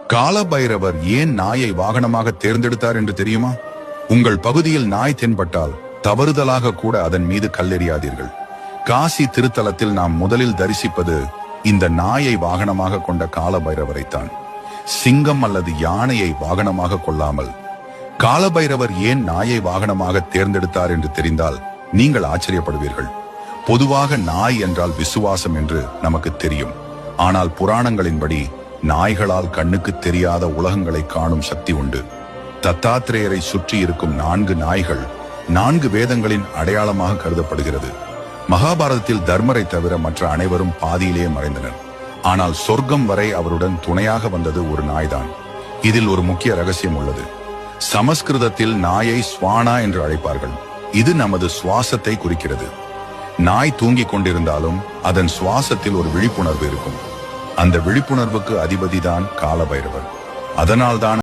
காலபைரவர் ஏன் நாயை வாகனமாக தேர்ந்தெடுத்தார் என்று தெரியுமா? உங்கள் பகுதியில் நாய் தென்பட்டால் தவறுதலாக கூட அதன் மீது கல்லெறியாதீர்கள். காசி திருத்தலத்தில் நாம் முதலில் தரிசிப்பது இந்த நாயை வாகனமாக கொண்ட காலபைரவரைத்தான். சிங்கம் அல்லது யானையை வாகனமாக கொள்ளாமல். காலபைரவர் ஏன் நாயை வாகனமாக தேர்ந்தெடுத்தார் என்று தெரிந்தால் நீங்கள் ஆச்சரியப்படுவீர்கள். பொதுவாக நாய் என்றால் விசுவாசம் என்று நமக்கு தெரியும். ஆனால் புராணங்களின்படி நாய்களால் கண்ணுக்கு தெரியாத உலகங்களை காணும் சக்தி உண்டு. தத்தாத்திரேயரை சுற்றி இருக்கும் 4 நாய்கள் 4 வேதங்களின் அடையாளமாக கருதப்படுகிறது. மகாபாரதத்தில் தர்மரை தவிர மற்ற அனைவரும் பாதியிலே மறைந்தனர். ஆனால் சொர்க்கம் வரை அவருடன் துணையாக வந்தது ஒரு நாய்தான். இதில் ஒரு முக்கிய ரகசியம் உள்ளது. சமஸ்கிருதத்தில் நாயை ஸ்வானா என்று அழைப்பார்கள். இது நமது சுவாசத்தை குறிக்கிறது. நாய் தூங்கிக் கொண்டிருந்தாலும் அதன் சுவாசத்தில் ஒரு விழிப்புணர்வு இருக்கும். அந்த விழிப்புணர்வுக்கு அதிபதிதான் காலபைரவர். அதனால்தான்